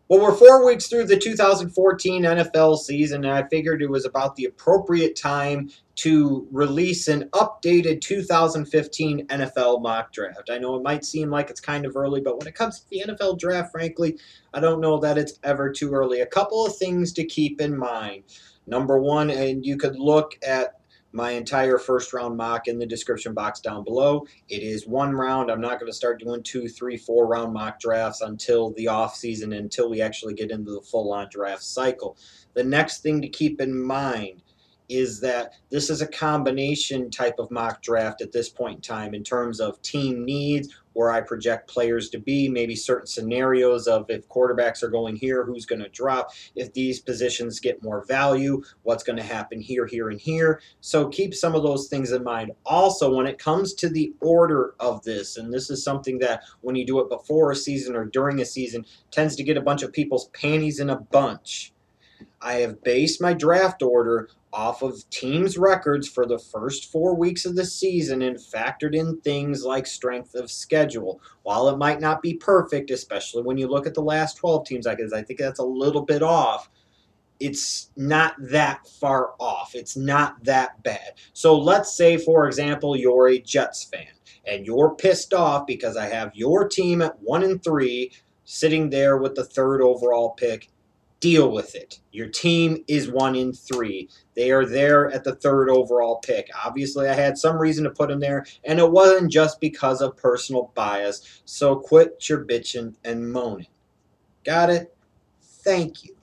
Well, we're 4 weeks through the 2014 NFL season, and I figured it was about the appropriate time to release an updated 2015 NFL mock draft. I know it might seem like it's kind of early, but when it comes to the NFL draft, frankly, I don't know that it's ever too early. A couple of things to keep in mind. Number one, and you could look at my entire first round mock in the description box down below. It is one round. I'm not going to start doing 2, 3, 4 round mock drafts until the off season, until we actually get into the full on draft cycle. The next thing to keep in mind is that this is a combination type of mock draft at this point in time in terms of team needs, where I project players to be, maybe certain scenarios of if quarterbacks are going here, who's going to drop, if these positions get more value, what's going to happen here, here, and here. So keep some of those things in mind. Also, when it comes to the order of this, and this is something that when you do it before a season or during a season, tends to get a bunch of people's panties in a bunch. I have based my draft order off of teams' records for the first 4 weeks of the season and factored in things like strength of schedule. While it might not be perfect, especially when you look at the last 12 teams, I think that's a little bit off. It's not that far off. It's not that bad. So let's say, for example, you're a Jets fan and you're pissed off because I have your team at 1-3 sitting there with the 3rd overall pick. Deal with it. Your team is 1-3. They are there at the 3rd overall pick. Obviously, I had some reason to put them there, and it wasn't just because of personal bias. So quit your bitching and moaning. Got it? Thank you.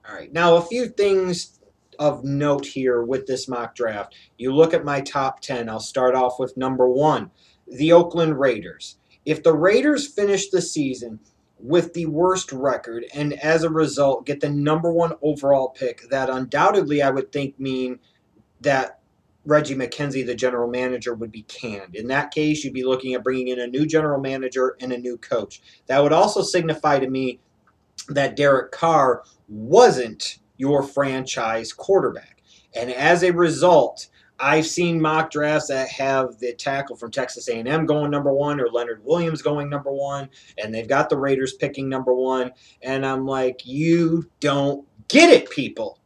All right. Now, a few things of note here with this mock draft. You look at my top 10. I'll start off with number 1, the Oakland Raiders. If the Raiders finish the season with the worst record and as a result get the number 1 overall pick, that undoubtedly I would think mean that Reggie McKenzie, the general manager, would be canned. In that case, you'd be looking at bringing in a new general manager and a new coach. That would also signify to me that Derek Carr wasn't your franchise quarterback. And as a result, I've seen mock drafts that have the tackle from Texas A&M going number 1 or Leonard Williams going number 1, and they've got the Raiders picking number 1. And I'm like, you don't get it, people.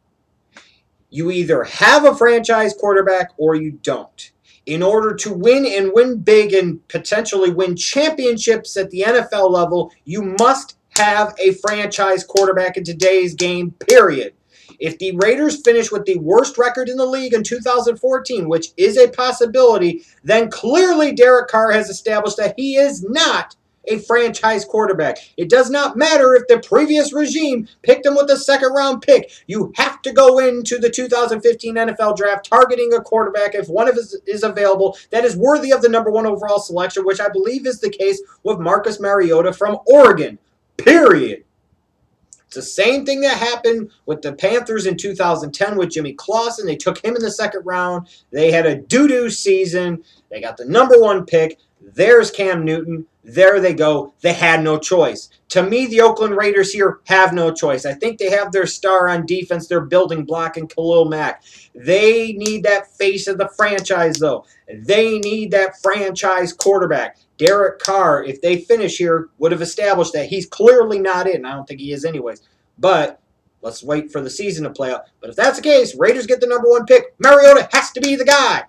You either have a franchise quarterback or you don't. In order to win and win big and potentially win championships at the NFL level, you must have a franchise quarterback in today's game, period. If the Raiders finish with the worst record in the league in 2014, which is a possibility, then clearly Derek Carr has established that he is not a franchise quarterback. It does not matter if the previous regime picked him with a 2nd-round pick. You have to go into the 2015 NFL draft targeting a quarterback if one of us is available that is worthy of the number 1 overall selection, which I believe is the case with Marcus Mariota from Oregon, period. It's the same thing that happened with the Panthers in 2010 with Jimmy Clausen. They took him in the 2nd round. They had a doo-doo season. They got the number 1 pick. There's Cam Newton. There they go. They had no choice. To me, the Oakland Raiders here have no choice. I think they have their star on defense, their building block in Khalil Mack. They need that face of the franchise, though. They need that franchise quarterback. Derek Carr, if they finish here, would have established that he's clearly not in. I don't think he is anyways. But let's wait for the season to play out. But if that's the case, Raiders get the number 1 pick. Mariota has to be the guy.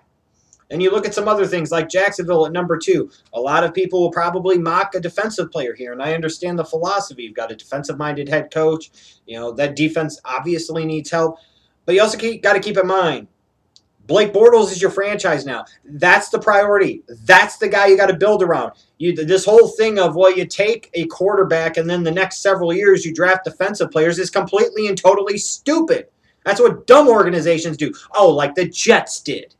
And you look at some other things like Jacksonville at number 2. A lot of people will probably mock a defensive player here, and I understand the philosophy. You've got a defensive-minded head coach. You know, that defense obviously needs help. But you also got to keep in mind, Blake Bortles is your franchise now. That's the priority. That's the guy you got to build around. This whole thing of, well, you take a quarterback and then the next several years you draft defensive players is completely and totally stupid. That's what dumb organizations do. Oh, like the Jets did.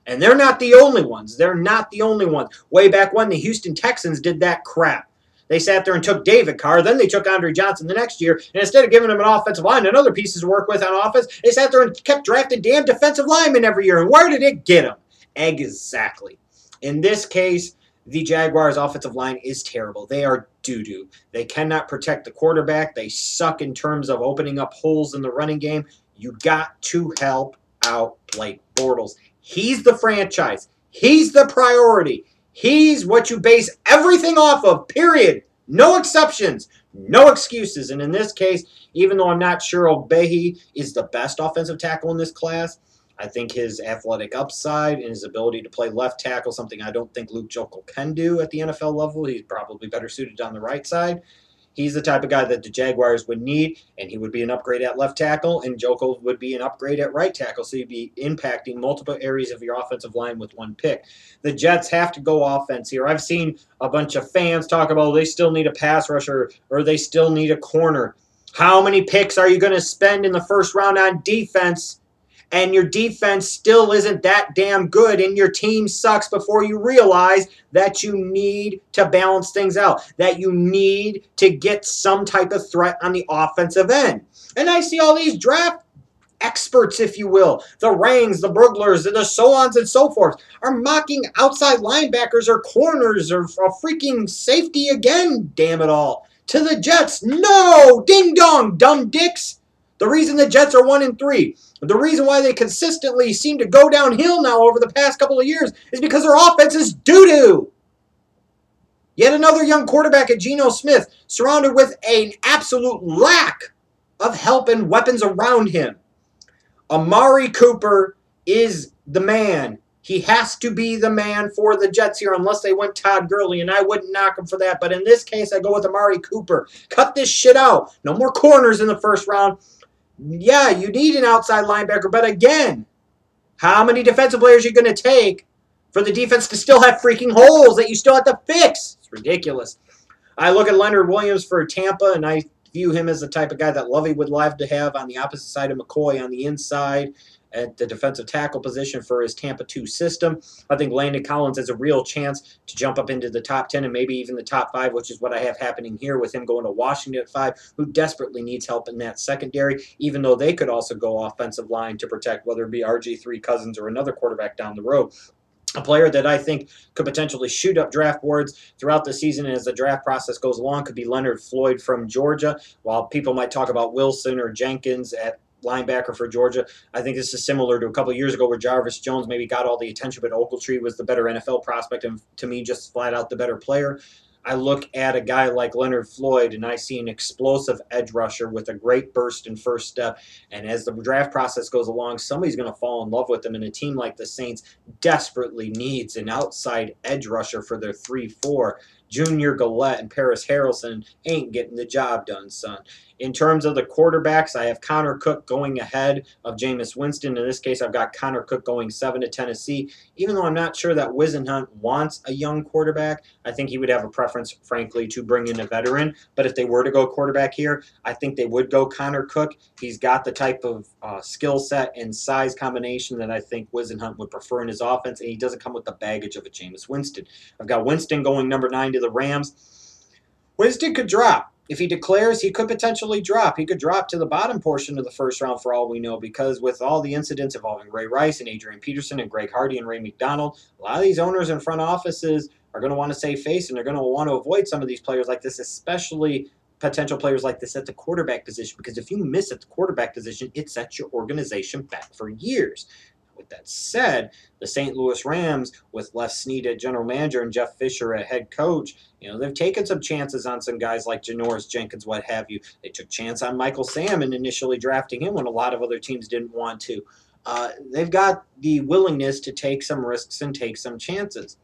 And they're not the only ones. They're not the only ones. Way back when the Houston Texans did that crap. They sat there and took David Carr. Then they took Andre Johnson the next year. And instead of giving him an offensive line and other pieces to work with on offense, they sat there and kept drafting damn defensive linemen every year. And where did it get them? Exactly. In this case, the Jaguars' offensive line is terrible. They are doo-doo. They cannot protect the quarterback. They suck in terms of opening up holes in the running game. You got to help out Blake Bortles. He's the franchise. He's the priority. He's what you base everything off of, period. No exceptions. No excuses. And in this case, even though I'm not sure Ogbuehi is the best offensive tackle in this class, I think his athletic upside and his ability to play left tackle, something I don't think Luke Joeckel can do at the NFL level. He's probably better suited on the right side. He's the type of guy that the Jaguars would need, and he would be an upgrade at left tackle, and Joeckel would be an upgrade at right tackle, so you'd be impacting multiple areas of your offensive line with one pick. The Jets have to go offense here. I've seen a bunch of fans talk about they still need a pass rusher or they still need a corner. How many picks are you going to spend in the first round on defense? And your defense still isn't that damn good, and your team sucks before you realize that you need to balance things out, that you need to get some type of threat on the offensive end. And I see all these draft experts, if you will, the Rangs, the Burglars, the so-ons and so forth, are mocking outside linebackers or corners or a freaking safety again, damn it all, to the Jets. No! Ding-dong, dumb dicks! The reason the Jets are 1-3, the reason why they consistently seem to go downhill now over the past couple of years is because their offense is doo-doo. Yet another young quarterback at Geno Smith, surrounded with an absolute lack of help and weapons around him. Amari Cooper is the man. He has to be the man for the Jets here unless they went Todd Gurley, and I wouldn't knock him for that. But in this case, I go with Amari Cooper. Cut this shit out. No more corners in the first round. Yeah, you need an outside linebacker, but again, how many defensive players are you going to take for the defense to still have freaking holes that you still have to fix? It's ridiculous. I look at Leonard Williams for Tampa, and I view him as the type of guy that Lovey would love to have on the opposite side of McCoy on the inside at the defensive tackle position for his Tampa 2 system. I think Landon Collins has a real chance to jump up into the top 10 and maybe even the top 5, which is what I have happening here with him going to Washington at 5, who desperately needs help in that secondary, even though they could also go offensive line to protect, whether it be RG3 Cousins or another quarterback down the road. A player that I think could potentially shoot up draft boards throughout the season and as the draft process goes along could be Leonard Floyd from Georgia. While people might talk about Wilson or Jenkins at linebacker for Georgia, I think this is similar to a couple of years ago where Jarvis Jones maybe got all the attention, but Ogletree was the better NFL prospect and to me just flat out the better player. I look at a guy like Leonard Floyd and I see an explosive edge rusher with a great burst and first step. And as the draft process goes along, somebody's going to fall in love with him. And a team like the Saints desperately needs an outside edge rusher for their 3-4. Junior Gillette and Paris Harrelson ain't getting the job done, son. In terms of the quarterbacks, I have Connor Cook going ahead of Jameis Winston. In this case, I've got Connor Cook going 7 to Tennessee. Even though I'm not sure that Wisenhunt wants a young quarterback, I think he would have a preference, frankly, to bring in a veteran. But if they were to go quarterback here, I think they would go Connor Cook. He's got the type of skill set and size combination that I think Wisenhunt would prefer in his offense, and he doesn't come with the baggage of a Jameis Winston. I've got Winston going number 9 to the Rams. Winston could drop. If he declares, he could potentially drop. He could drop to the bottom portion of the first round for all we know because with all the incidents involving Ray Rice and Adrian Peterson and Greg Hardy and Ray McDonald, a lot of these owners and front offices are going to want to save face and they're going to want to avoid some of these players like this, especially potential players like this at the quarterback position because if you miss at the quarterback position, it sets your organization back for years. With that said, the St. Louis Rams, with Les Snead at general manager and Jeff Fisher at head coach, they've taken some chances on some guys like Janoris Jenkins, what have you. They took a chance on Michael Salmon initially drafting him when a lot of other teams didn't want to. They've got the willingness to take some risks and take some chances.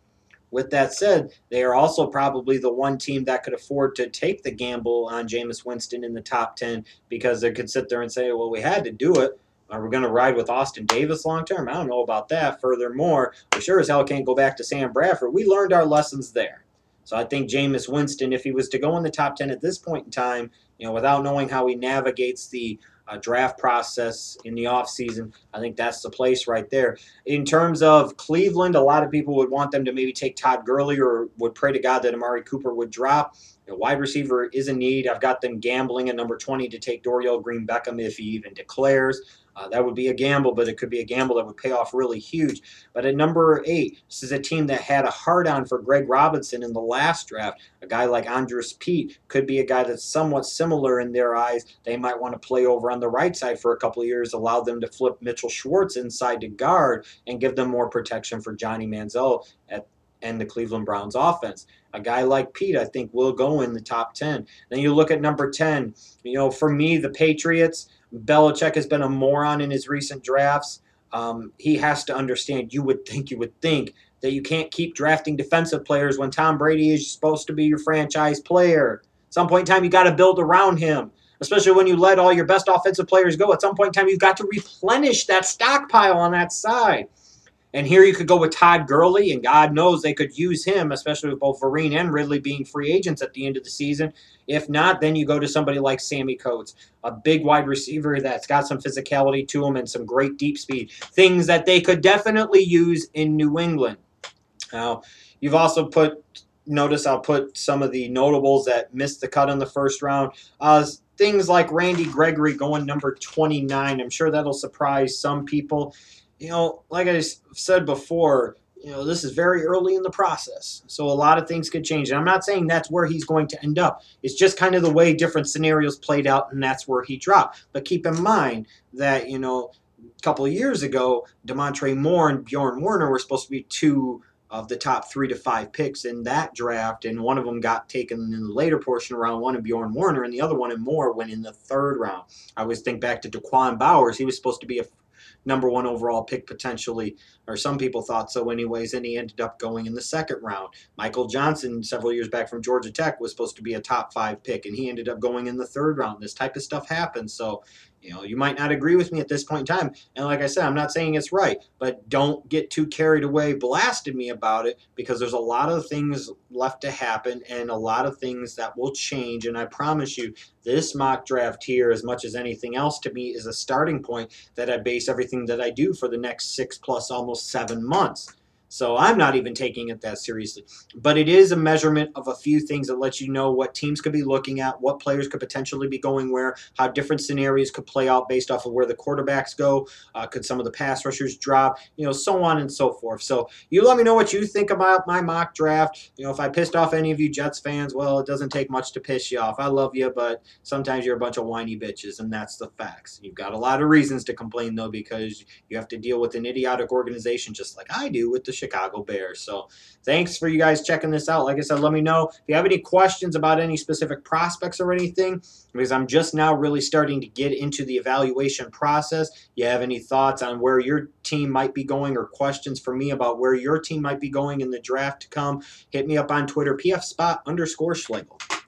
With that said, they are also probably the one team that could afford to take the gamble on Jameis Winston in the top 10 because they could sit there and say, well, we had to do it. Are we going to ride with Austin Davis long term? I don't know about that. Furthermore, we sure as hell can't go back to Sam Bradford. We learned our lessons there. So I think Jameis Winston, if he was to go in the top 10 at this point in time, without knowing how he navigates the draft process in the offseason, I think that's the place right there. In terms of Cleveland, a lot of people would want them to maybe take Todd Gurley or would pray to God that Amari Cooper would drop. A wide receiver is in need. I've got them gambling at number 20 to take Dorial Green-Beckham if he even declares. That would be a gamble, but it could be a gamble that would pay off really huge. But at number 8, this is a team that had a hard-on for Greg Robinson in the last draft. A guy like Andrus Peat could be a guy that's somewhat similar in their eyes. They might want to play over on the right side for a couple of years, allow them to flip Mitchell Schwartz inside to guard, and give them more protection for Johnny Manziel at and the Cleveland Browns offense. A guy like Peat, I think, will go in the top 10. Then you look at number 10. For me, the Patriots, Belichick has been a moron in his recent drafts. He has to understand, you would think that you can't keep drafting defensive players when Tom Brady is supposed to be your franchise player. At some point in time, you got to build around him, especially when you let all your best offensive players go. At some point in time, you've got to replenish that stockpile on that side. And here you could go with Todd Gurley, and God knows they could use him, especially with both Vereen and Ridley being free agents at the end of the season. If not, then you go to somebody like Sammie Coates, a big wide receiver that's got some physicality to him and some great deep speed, things that they could definitely use in New England. Now, you've also notice I'll put some of the notables that missed the cut in the first round. Things like Randy Gregory going number 29. I'm sure that'll surprise some people. Like I said before, this is very early in the process. So a lot of things could change. And I'm not saying that's where he's going to end up. It's just kind of the way different scenarios played out, and that's where he dropped. But keep in mind that, a couple of years ago, DeMontre Moore and Bjorn Werner were supposed to be two of the top 3 to 5 picks in that draft, and one of them got taken in the later portion of round 1 in Bjorn Werner, and the other one in Moore went in the 3rd round. I always think back to Daquan Bowers. He was supposed to be a number 1 overall pick potentially, or some people thought so anyways, and he ended up going in the 2nd round. Michael Johnson, several years back from Georgia Tech, was supposed to be a top 5 pick, and he ended up going in the 3rd round. This type of stuff happens, so you might not agree with me at this point in time, and like I said, I'm not saying it's right, but don't get too carried away blasting me about it, because there's a lot of things left to happen and a lot of things that will change, and I promise you, this mock draft here, as much as anything else to me, is a starting point that I base everything that I do for the next 6 plus almost 7 months. So I'm not even taking it that seriously. But it is a measurement of a few things that lets you know what teams could be looking at, what players could potentially be going where, how different scenarios could play out based off of where the quarterbacks go, could some of the pass rushers drop, so on and so forth. So you let me know what you think about my mock draft. If I pissed off any of you Jets fans, well, it doesn't take much to piss you off. I love you, but sometimes you're a bunch of whiny bitches, and that's the facts. You've got a lot of reasons to complain, though, because you have to deal with an idiotic organization just like I do with the Chicago Bears. So thanks for you guys checking this out. Like I said, let me know if you have any questions about any specific prospects or anything, because I'm just now really starting to get into the evaluation process. You have any thoughts on where your team might be going, or questions for me about where your team might be going in the draft to come, hit me up on Twitter, pfspot_Schlegel.